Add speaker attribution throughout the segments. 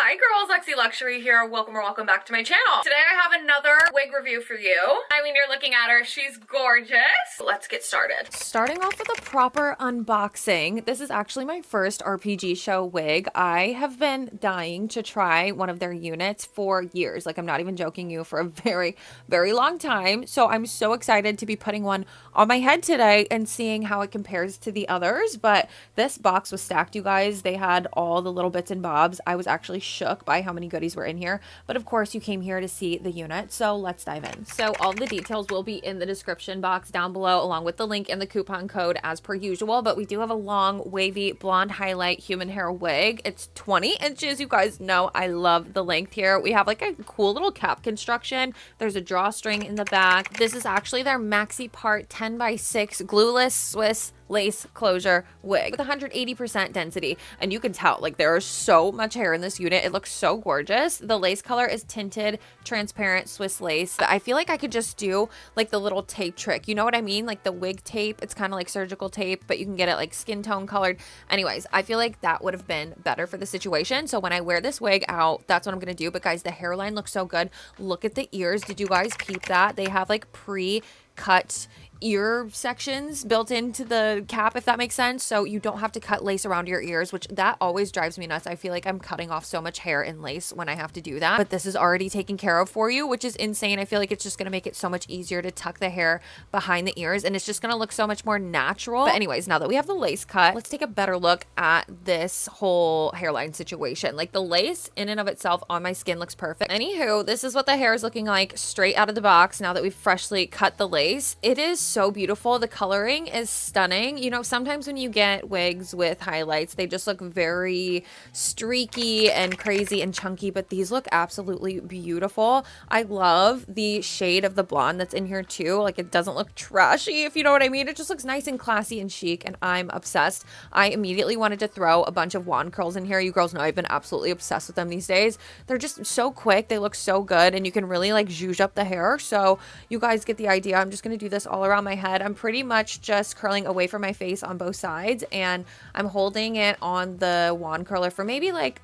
Speaker 1: Hi girls, Lexi Luxury here. Welcome or welcome back to my channel. Today I have another wig review for you. I mean, you're looking at her. She's gorgeous. Let's get started. Starting off with a proper unboxing. This is actually my first RPG show wig. I have been dying to try one of their units for years. Like, I'm not even joking you, for a very, very long time. So I'm so excited to be putting one on my head today and seeing how it compares to the others. But this box was stacked, you guys. They had all the little bits and bobs. I was actually shook by how many goodies were in here, but of course you came here to see the unit, so let's dive in. So all the details will be in the description box down below, along with the link and the coupon code as per usual. But we do have a long wavy blonde highlight human hair wig. It's 20 inches. You guys know I love the length here. We have like a cool little cap construction. There's a drawstring in the back. This is actually their Maxipart 10x6 glueless Swiss lace closure wig with 180% density, and you can tell like there is so much hair in this unit. It looks so gorgeous. The lace color is tinted transparent Swiss lace. I feel like I could just do like the little tape trick, you know what I mean, like the wig tape. It's kind of like surgical tape, but you can get it like skin tone colored. Anyways, I feel like that would have been better for the situation. So when I wear this wig out, that's what I'm gonna do. But guys, the hairline looks so good. Look at the ears. Did you guys peep that? They have like pre-cut ear sections built into the cap, if that makes sense, so you don't have to cut lace around your ears, which that always drives me nuts. I feel like I'm cutting off so much hair in lace when I have to do that, but this is already taken care of for you, which is insane. I feel like it's just gonna make it so much easier to tuck the hair behind the ears, and it's just gonna look so much more natural. But anyways, now that we have the lace cut, let's take a better look at this whole hairline situation. Like, the lace in and of itself on my skin looks perfect. Anywho, this is what the hair is looking like straight out of the box now that we've freshly cut the lace. It is so beautiful. The coloring is stunning. You know, sometimes when you get wigs with highlights, they just look very streaky and crazy and chunky, but these look absolutely beautiful. I love the shade of the blonde that's in here too. Like, it doesn't look trashy, if you know what I mean. It just looks nice and classy and chic, and I'm obsessed. I immediately wanted to throw a bunch of wand curls in here. You girls know I've been absolutely obsessed with them these days. They're just so quick. They look so good, and you can really like zhuzh up the hair. So you guys get the idea. I'm just going to do this all around my head. I'm pretty much just curling away from my face on both sides, and I'm holding it on the wand curler for maybe like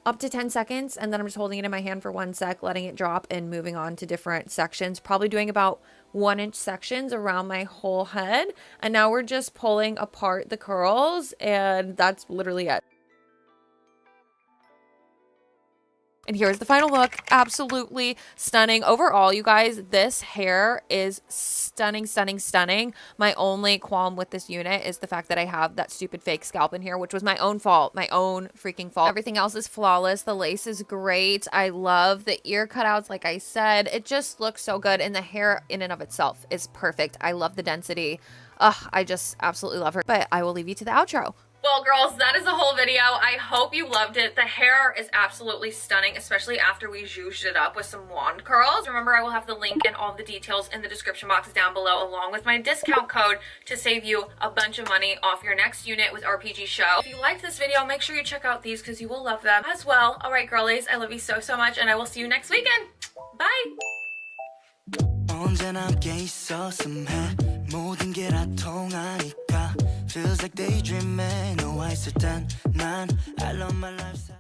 Speaker 1: up to 10 seconds, and then I'm just holding it in my hand for 1 sec, letting it drop and moving on to different sections, probably doing about 1-inch sections around my whole head. And now we're just pulling apart the curls, and that's literally it. And here's the final look. Absolutely stunning. Overall, you guys, this hair is stunning, stunning, stunning. My only qualm with this unit is the fact that I have that stupid fake scalp in here, which was my own fault, my own freaking fault. Everything else is flawless. The lace is great. I love the ear cutouts, like I said. It just looks so good, and the hair in and of itself is perfect. I love the density. I just absolutely love her. But I will leave you to the outro. Well, girls, that is the whole video. I hope you loved it. The hair is absolutely stunning, especially after we zhuzhed it up with some wand curls. Remember, I will have the link and all the details in the description box down below, along with my discount code to save you a bunch of money off your next unit with RPG Show. If you liked this video, make sure you check out these because you will love them as well. All right, girlies, I love you so, so much, and I will see you next weekend. Bye! Feels like daydreaming. No, I said then, I love my life.